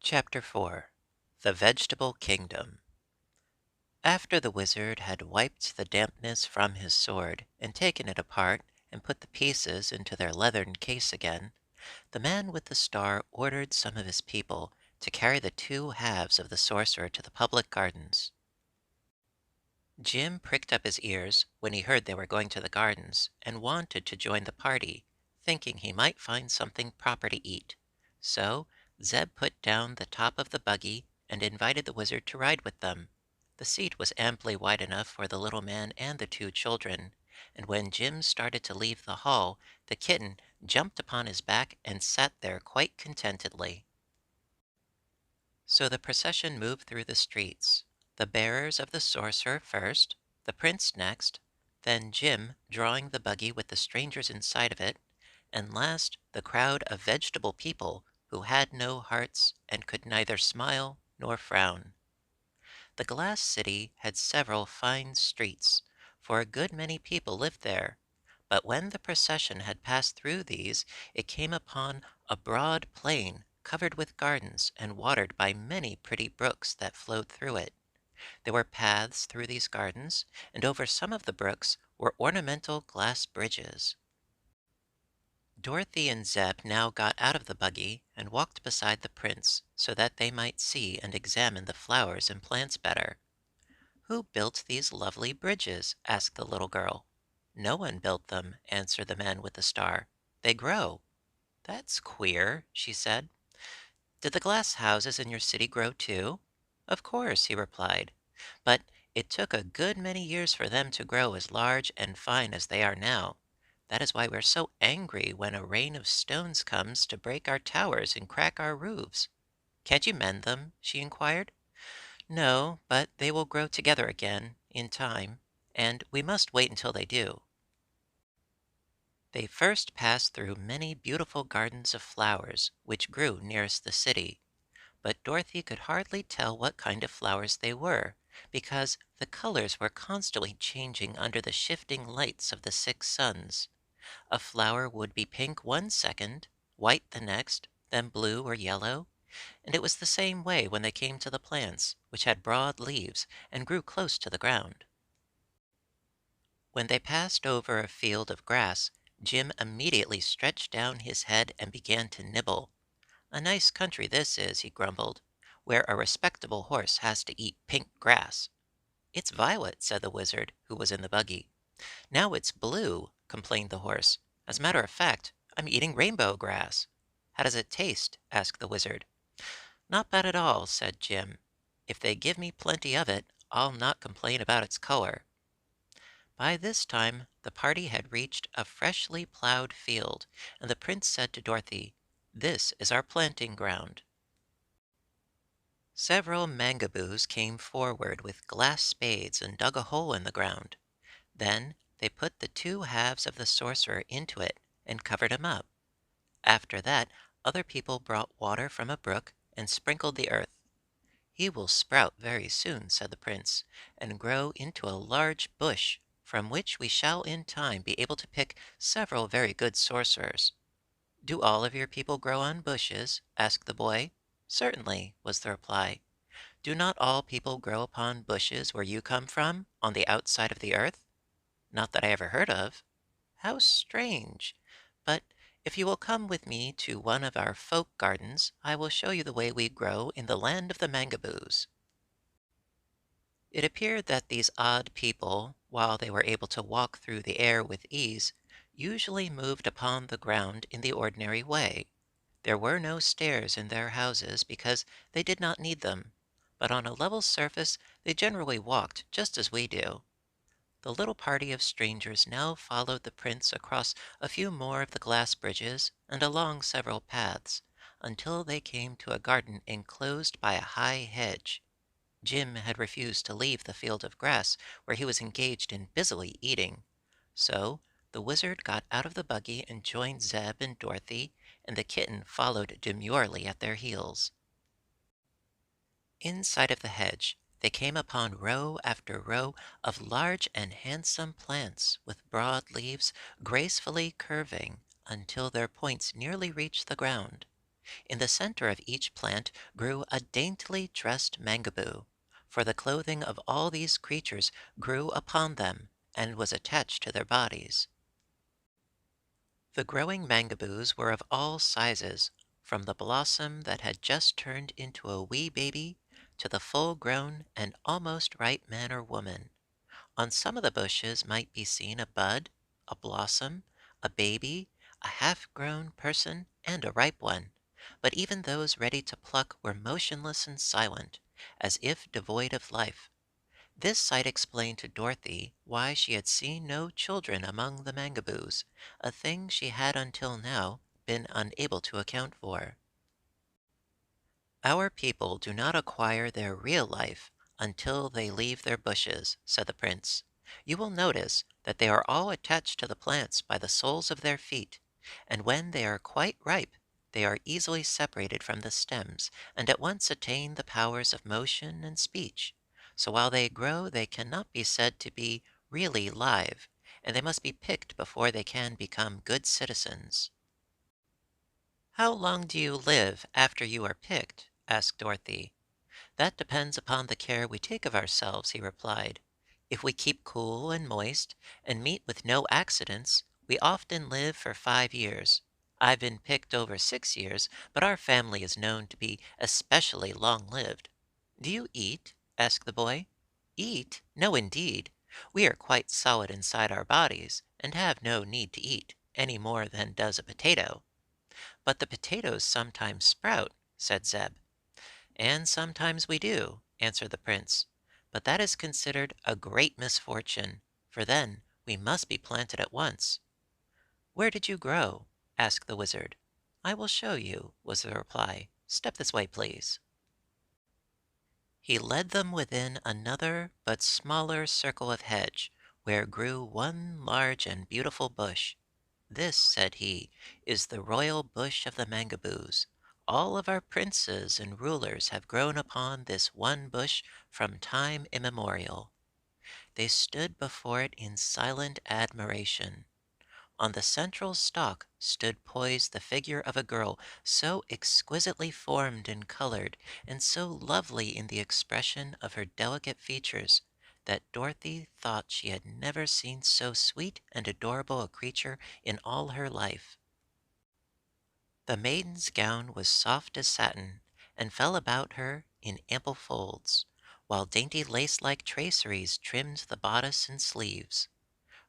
Chapter 4 The Vegetable Kingdom. After the wizard had wiped the dampness from his sword and taken it apart and put the pieces into their leathern case again, the man with the star ordered some of his people to carry the two halves of the sorcerer to the public gardens. Jim pricked up his ears when he heard they were going to the gardens and wanted to join the party, thinking he might find something proper to eat. So Zeb put down the top of the buggy and invited the wizard to ride with them. The seat was amply wide enough for the little man and the two children, and when Jim started to leave the hall, the kitten jumped upon his back and sat there quite contentedly. So the procession moved through the streets, the bearers of the sorcerer first, the prince next, then Jim drawing the buggy with the strangers inside of it, and last the crowd of vegetable people who had no hearts and could neither smile nor frown. The glass city had several fine streets, for a good many people lived there, but when the procession had passed through these, it came upon a broad plain covered with gardens and watered by many pretty brooks that flowed through it. There were paths through these gardens, and over some of the brooks were ornamental glass bridges. Dorothy and Zeb now got out of the buggy and walked beside the prince so that they might see and examine the flowers and plants better. "Who built these lovely bridges?" asked the little girl. "No one built them," answered the man with the star. "They grow." "That's queer," she said. "Did the glass houses in your city grow too?" "Of course," he replied. "But it took a good many years for them to grow as large and fine as they are now. That is why we're so angry when a rain of stones comes to break our towers and crack our roofs." "Can't you mend them?" she inquired. "No, but they will grow together again, in time, and we must wait until they do." They first passed through many beautiful gardens of flowers which grew nearest the city, but Dorothy could hardly tell what kind of flowers they were, because the colors were constantly changing under the shifting lights of the six suns. A flower would be pink one second, white the next, then blue or yellow, and it was the same way when they came to the plants, which had broad leaves and grew close to the ground. When they passed over a field of grass, Jim immediately stretched down his head and began to nibble. "A nice country this is," he grumbled, "where a respectable horse has to eat pink grass." "It's violet," said the wizard, who was in the buggy. "Now it's blue," complained the horse. "As a matter of fact, I'm eating rainbow grass." "How does it taste?" asked the wizard. "Not bad at all," said Jim. "If they give me plenty of it, I'll not complain about its color." By this time the party had reached a freshly plowed field, and the prince said to Dorothy, "This is our planting ground." Several mangaboos came forward with glass spades and dug a hole in the ground. Then they put the two halves of the sorcerer into it and covered him up. After that, other people brought water from a brook and sprinkled the earth. "He will sprout very soon," said the prince, "and grow into a large bush, from which we shall in time be able to pick several very good sorcerers." "Do all of your people grow on bushes?" asked the boy. "Certainly," was the reply. "Do not all people grow upon bushes where you come from, on the outside of the earth?" "Not that I ever heard of." "How strange! But if you will come with me to one of our folk gardens, I will show you the way we grow in the land of the Mangaboos." It appeared that these odd people, while they were able to walk through the air with ease, usually moved upon the ground in the ordinary way. There were no stairs in their houses because they did not need them, but on a level surface they generally walked just as we do. The little party of strangers now followed the prince across a few more of the glass bridges and along several paths, until they came to a garden enclosed by a high hedge. Jim had refused to leave the field of grass where he was engaged in busily eating. So the wizard got out of the buggy and joined Zeb and Dorothy, and the kitten followed demurely at their heels. Inside of the hedge they came upon row after row of large and handsome plants with broad leaves gracefully curving until their points nearly reached the ground. In the center of each plant grew a daintily dressed mangaboo, for the clothing of all these creatures grew upon them and was attached to their bodies. The growing mangaboos were of all sizes, from the blossom that had just turned into a wee baby to the full grown and almost ripe man or woman. On some of the bushes might be seen a bud, a blossom, a baby, a half grown person, and a ripe one. But even those ready to pluck were motionless and silent, as if devoid of life. This sight explained to Dorothy why she had seen no children among the mangaboos, a thing she had until now been unable to account for. Our people do not acquire their real life until they leave their bushes, said the prince. You will notice that they are all attached to the plants by the soles of their feet, and when they are quite ripe, they are easily separated from the stems and at once attain the powers of motion and speech. So while they grow, they cannot be said to be really live, and they must be picked before they can become good citizens. How long do you live after you are picked? Asked Dorothy. That depends upon the care we take of ourselves, he replied. If we keep cool and moist and meet with no accidents, we often live for 5 years. I've been picked over 6 years, but our family is known to be especially long lived. Do you eat? Asked the boy. Eat? No, indeed. We are quite solid inside our bodies and have no need to eat, any more than does a potato. But the potatoes sometimes sprout, said Zeb. And sometimes we do, answered the prince. But that is considered a great misfortune, for then we must be planted at once. Where did you grow? Asked the wizard. I will show you, was the reply. Step this way, please. He led them within another but smaller circle of hedge, where grew one large and beautiful bush. This, said he, is the royal bush of the mangaboos. All of our princes and rulers have grown upon this one bush from time immemorial. They stood before it in silent admiration. On the central stalk stood poised the figure of a girl, so exquisitely formed and colored, and so lovely in the expression of her delicate features, that Dorothy thought she had never seen so sweet and adorable a creature in all her life. The maiden's gown was soft as satin, and fell about her in ample folds, while dainty lace-like traceries trimmed the bodice and sleeves.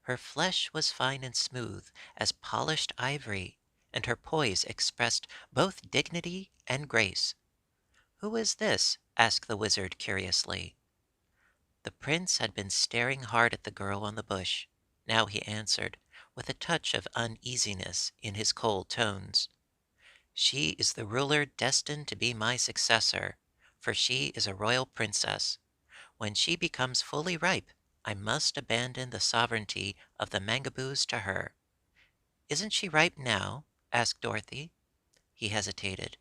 Her flesh was fine and smooth as polished ivory, and her poise expressed both dignity and grace. "Who is this?" asked the wizard curiously. The prince had been staring hard at the girl on the bush. Now he answered, with a touch of uneasiness in his cold tones. "She is the ruler destined to be my successor, for she is a royal princess. When she becomes fully ripe, I must abandon the sovereignty of the mangaboos to her." "Isn't she ripe now?" asked Dorothy. He hesitated.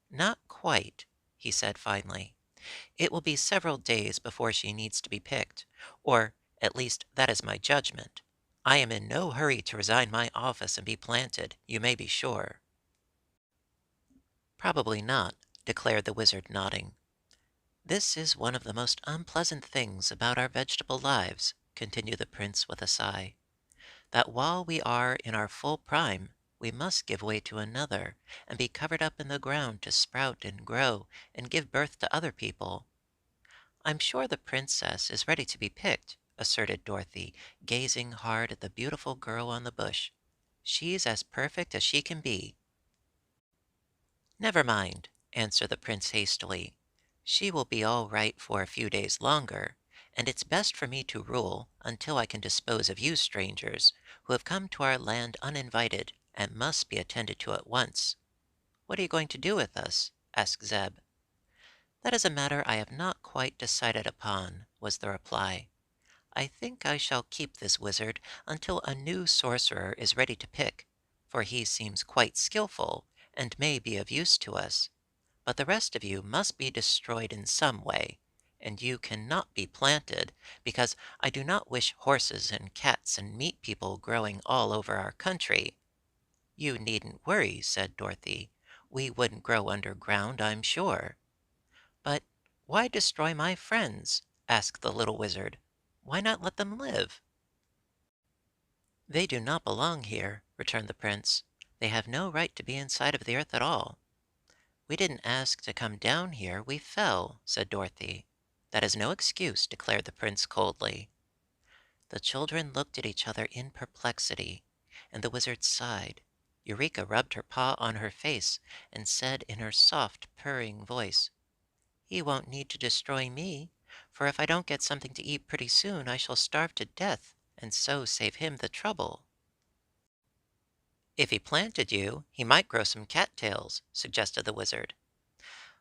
"Not quite," he said finally. "It will be several days before she needs to be picked, or at least that is my judgment. I am in no hurry to resign my office and be planted, you may be sure." "Probably not," declared the wizard, nodding. "This is one of the most unpleasant things about our vegetable lives," continued the prince with a sigh, "that while we are in our full prime, we must give way to another, and be covered up in the ground to sprout and grow and give birth to other people." "I'm sure the princess is ready to be picked," asserted Dorothy, gazing hard at the beautiful girl on the bush. "She's as perfect as she can be." "Never mind," answered the prince hastily. "She will be all right for a few days longer, and it's best for me to rule until I can dispose of you strangers, who have come to our land uninvited and must be attended to at once." "What are you going to do with us?" asked Zeb. "That is a matter I have not quite decided upon," was the reply. "I think I shall keep this wizard until a new sorcerer is ready to pick, for he seems quite skillful and may be of use to us. But the rest of you must be destroyed in some way, and you cannot be planted, because I do not wish horses and cats and meat people growing all over our country." "You needn't worry," said Dorothy. We wouldn't grow underground, I'm sure. But why destroy my friends? Asked the little wizard. Why not let them live? They do not belong here, returned the prince. They have no right to be inside of the earth at all. We didn't ask to come down here, we fell, said Dorothy. That is no excuse, declared the prince coldly. The children looked at each other in perplexity, and the wizard sighed. Eureka rubbed her paw on her face and said in her soft, purring voice, "He won't need to destroy me, for if I don't get something to eat pretty soon, I shall starve to death, and so save him the trouble." "If he planted you, he might grow some cattails," suggested the wizard.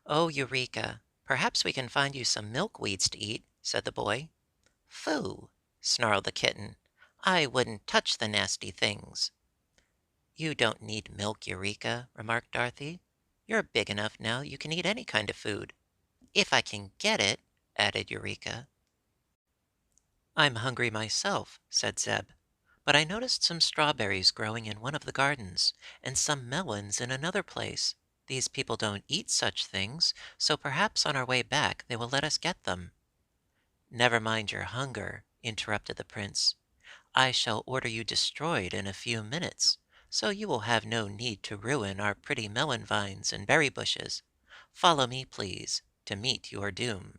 "Oh, Eureka, perhaps we can find you some milkweeds to eat," said the boy. "Phoo!" snarled the kitten. "I wouldn't touch the nasty things." "You don't need milk, Eureka," remarked Dorothy. "You're big enough now you can eat any kind of food." "If I can get it," added Eureka. "I'm hungry myself," said Zeb, "but I noticed some strawberries growing in one of the gardens, and some melons in another place. These people don't eat such things, so perhaps on our way back they will let us get them." "Never mind your hunger," interrupted the prince. "I shall order you destroyed in a few minutes, so you will have no need to ruin our pretty melon vines and berry bushes. Follow me, please, to meet your doom."